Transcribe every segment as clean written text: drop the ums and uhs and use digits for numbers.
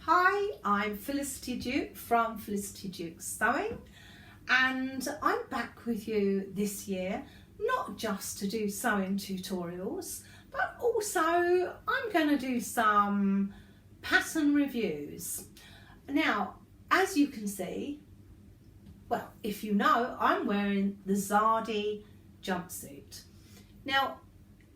Hi, I'm Felicity Duke from Felicity Duke Sewing, and I'm back with you this year, not just to do sewing tutorials, but also I'm going to do some pattern reviews. Now, as you can see, well, if you know, I'm wearing the Zadie jumpsuit. Now,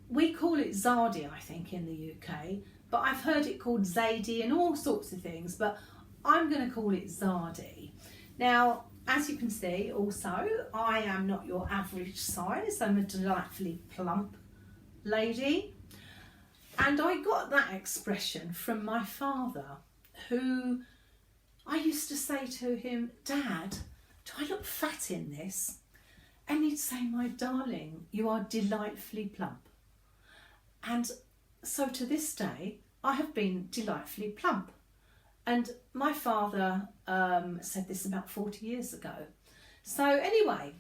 we call it Zadie, I think, in the UK, but I've heard it called Zadie and all sorts of things, but I'm going to call it Zadie. Now, as you can see, also, I am not your average size. I'm a delightfully plump lady. And I got that expression from my father, who I used to say to him, "Dad, do I look fat in this?" And he'd say, "My darling, you are delightfully plump." And so to this day, I have been delightfully plump. And my father said this about 40 years ago. So anyway,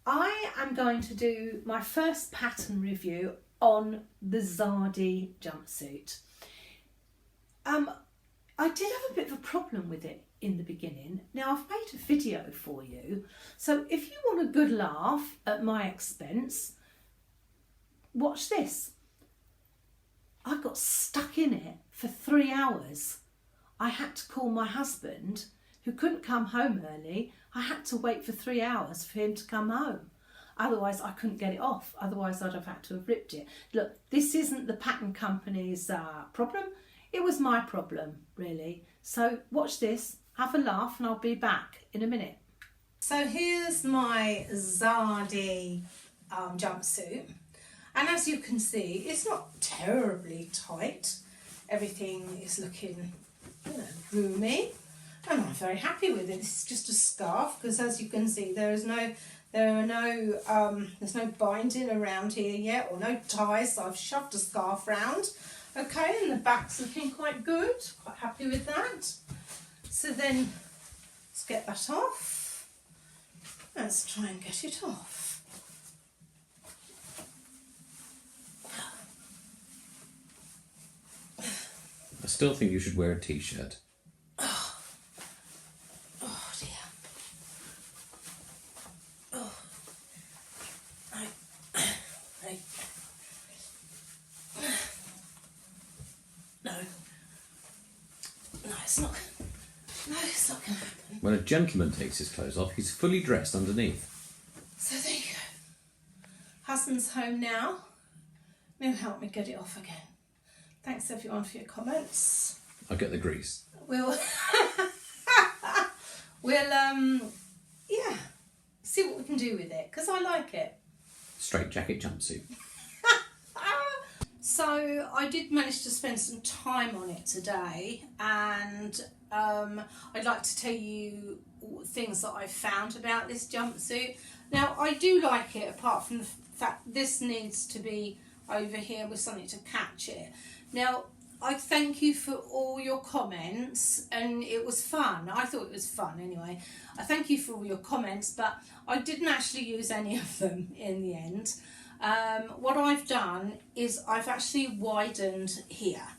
I am going to do my first pattern review on the Zadie jumpsuit. I did have a bit of a problem with it in the beginning. Now, I've made a video for you, so if you want a good laugh at my expense, watch this. I got stuck in it for 3 hours. I had to call my husband, who couldn't come home early. I had to wait for 3 hours for him to come home. Otherwise, I couldn't get it off. Otherwise, I'd have had to have ripped it. Look, this isn't the pattern company's problem. It was my problem, really. So watch this, have a laugh, and I'll be back in a minute. So here's my Zadie jumpsuit. And as you can see, it's not terribly tight. Everything is looking, roomy, and I'm very happy with it. This is just a scarf, because as you can see, there's no binding around here yet, or no ties. So I've shoved a scarf round. Okay, and the back's looking quite good. Quite happy with that. So then, let's get that off. Let's try and get it off. I still think you should wear a t-shirt. Oh dear. Oh. No, it's not. No, it's not going to happen. When a gentleman takes his clothes off, he's fully dressed underneath. So there you go. Husband's home now. He'll help me get it off again. Thanks everyone for your comments. I'll get the grease. We'll see what we can do with it, because I like it. Straight jacket jumpsuit. So I did manage to spend some time on it today, and I'd like to tell you things that I found about this jumpsuit. Now, I do like it, apart from the fact this needs to be over here with something to catch it. Now, I thank you for all your comments, and it was fun. I thought it was fun anyway. I thank you for all your comments, but I didn't actually use any of them in the end. What I've done is I've actually widened here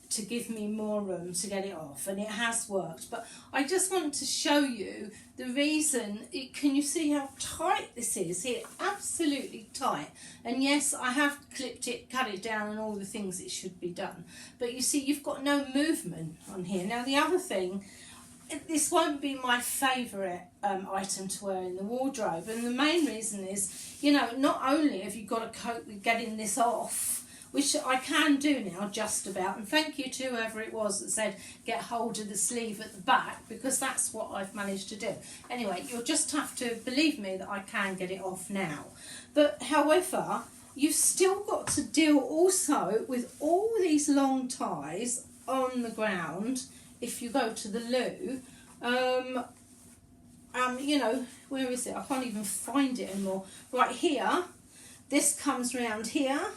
to give me more room to get it off, and it has worked. But I just want to show you the reason. Can you see how tight this is here? Absolutely tight. And yes, I have clipped it, cut it down, and all the things it should be done. But you see, you've got no movement on here. Now, the other thing, this won't be my favourite item to wear in the wardrobe, and the main reason is, not only have you got to cope with getting this off, which I can do now just about, and thank you to whoever it was that said get hold of the sleeve at the back, because that's what I've managed to do. Anyway, you'll just have to believe me that I can get it off now. But however, you've still got to deal also with all these long ties on the ground. If you go to the loo, where is it? I can't even find it anymore. Right here, this comes round here,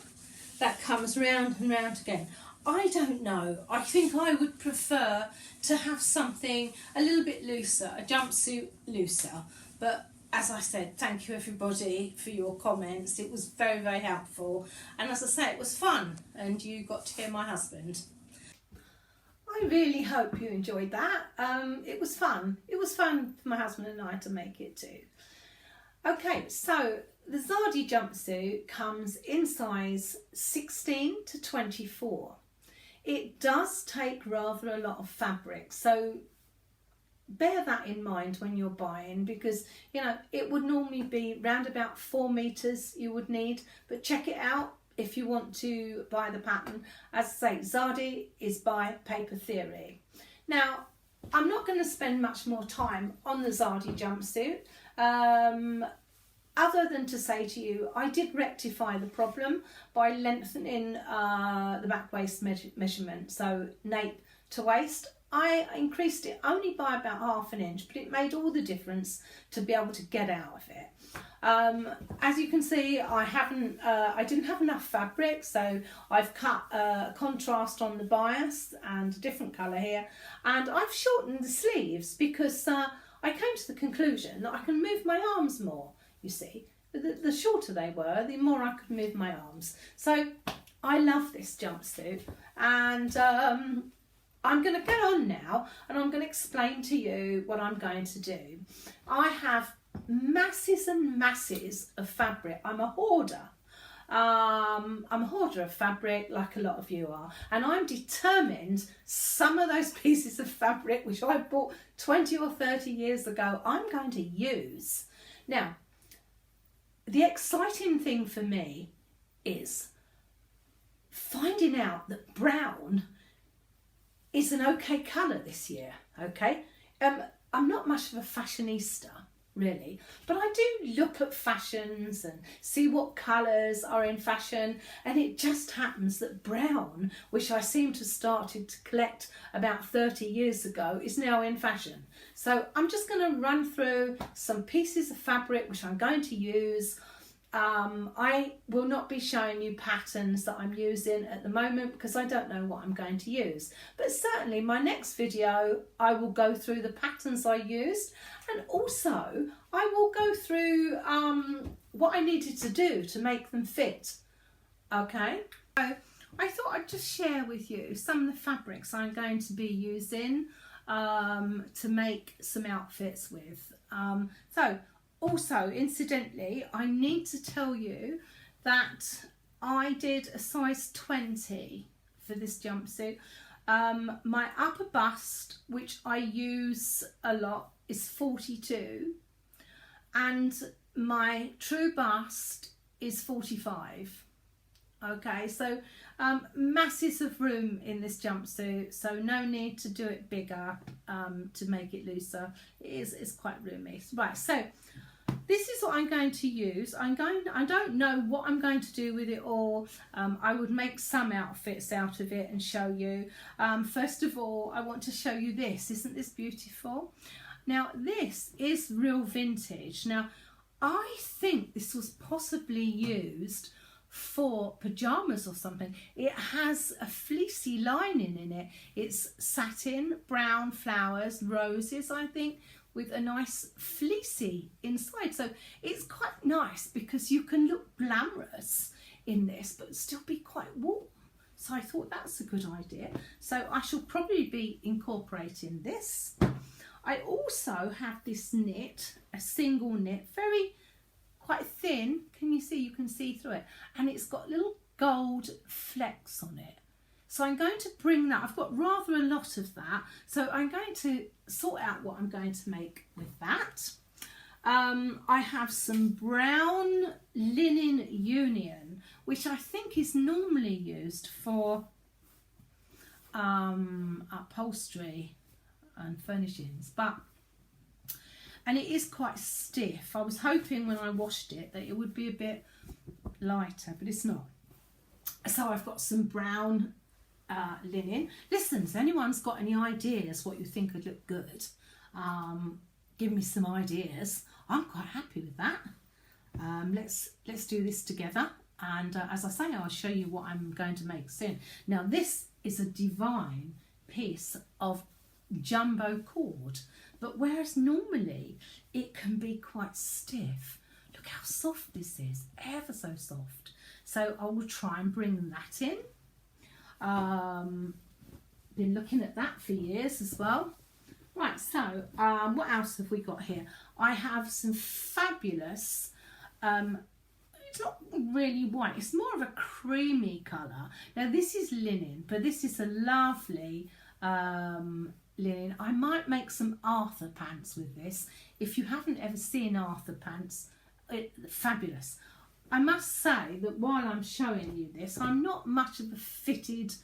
that comes round and round again. I don't know. I think I would prefer to have something a little bit looser, a jumpsuit looser. But as I said, thank you everybody for your comments. It was very, very helpful. And as I say, it was fun, and you got to hear my husband. I really hope you enjoyed that. It was fun. It was fun for my husband and I to make it too. Okay, so the Zadie jumpsuit comes in size 16 to 24. It does take rather a lot of fabric, so bear that in mind when you're buying, because you know it would normally be round about 4 meters you would need, but check it out if you want to buy the pattern. As I say, Zadie is by Paper Theory. Now, I'm not going to spend much more time on the Zadie jumpsuit, other than to say to you, I did rectify the problem by lengthening the back waist measurement, so nape to waist. I increased it only by about 1/2 inch, but it made all the difference to be able to get out of it. As you can see, I didn't have enough fabric, so I've cut a contrast on the bias and a different colour here, and I've shortened the sleeves because I came to the conclusion that I can move my arms more, you see. The shorter they were, the more I could move my arms. So I love this jumpsuit, and I'm going to get on now and I'm going to explain to you what I'm going to do. I have masses and masses of fabric. I'm a hoarder. I'm a hoarder of fabric, like a lot of you are, and I'm determined some of those pieces of fabric which I bought 20 or 30 years ago I'm going to use. Now, the exciting thing for me is finding out that brown is an okay colour this year, okay? I'm not much of a fashionista, really, but I do look at fashions and see what colours are in fashion, and it just happens that brown, which I seem to have started to collect about 30 years ago, is now in fashion. So I'm just going to run through some pieces of fabric which I'm going to use. I will not be showing you patterns that I'm using at the moment because I don't know what I'm going to use, but certainly my next video I will go through the patterns I used, and also I will go through what I needed to do to make them fit. Okay, so I thought I'd just share with you some of the fabrics I'm going to be using to make some outfits with. Also, incidentally, I need to tell you that I did a size 20 for this jumpsuit. My upper bust, which I use a lot, is 42, and my true bust is 45. Okay, so masses of room in this jumpsuit, so no need to do it bigger to make it looser. It's quite roomy. Right, so this is what I'm going to use. I don't know what I'm going to do with it all. I would make some outfits out of it and show you. First of all, I want to show you this. Isn't this beautiful? Now, this is real vintage. Now, I think this was possibly used for pajamas or something. It has a fleecy lining in it. It's satin, brown flowers, roses, I think, with a nice fleecy inside. So it's quite nice because you can look glamorous in this but still be quite warm. So I thought that's a good idea. So I shall probably be incorporating this. I also have this knit, a single knit, quite thin. Can you see? You can see through it, and it's got little gold flecks on it. So I'm going to bring that. I've got rather a lot of that, so I'm going to sort out what I'm going to make with that. I have some brown linen union, which I think is normally used for upholstery and furnishings, and it is quite stiff. I was hoping when I washed it that it would be a bit lighter, but it's not. So I've got some brown linen. Listen, if anyone's got any ideas what you think would look good, give me some ideas. I'm quite happy with that. Let's do this together, and as I say, I'll show you what I'm going to make soon. Now, this is a divine piece of jumbo cord, but whereas normally it can be quite stiff, look how soft this is, ever so soft. So I will try and bring that in. been looking at that for years as well. Right, so what else have we got here? I have some fabulous, it's not really white, it's more of a creamy colour. Now this is linen, but this is a lovely linen. I might make some Arthur pants with this. If you haven't ever seen Arthur pants, fabulous. I must say that while I'm showing you this, I'm not much of a fitted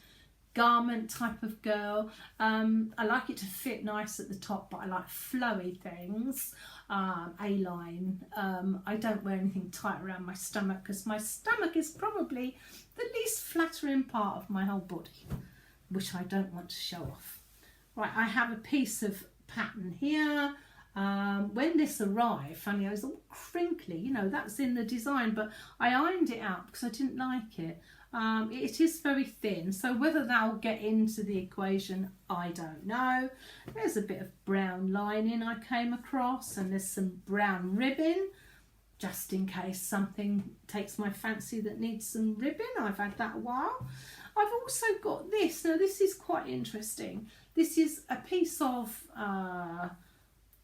garment type of girl. I like it to fit nice at the top, but I like flowy things, A-line. I don't wear anything tight around my stomach because my stomach is probably the least flattering part of my whole body, which I don't want to show off. Right, I have a piece of pattern here. When this arrived, funny, I was all crinkly, you know, that's in the design, but I ironed it out because I didn't like it. It is very thin, so whether that'll get into the equation, I don't know. There's a bit of brown lining I came across, and there's some brown ribbon, just in case something takes my fancy that needs some ribbon. I've had that a while. I've also got this. Now this is quite interesting. This is a piece of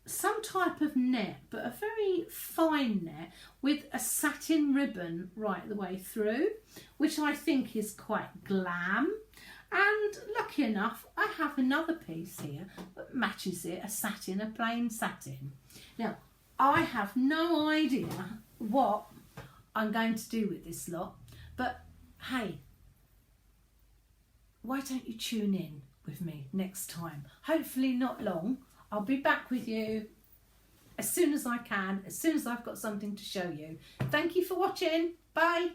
some type of net, but a very fine net with a satin ribbon right the way through, which I think is quite glam. And lucky enough, I have another piece here that matches it, a plain satin. Now, I have no idea what I'm going to do with this lot, but hey, why don't you tune in with me next time? Hopefully not long. I'll be back with you as soon as I can, as soon as I've got something to show you. Thank you for watching. Bye.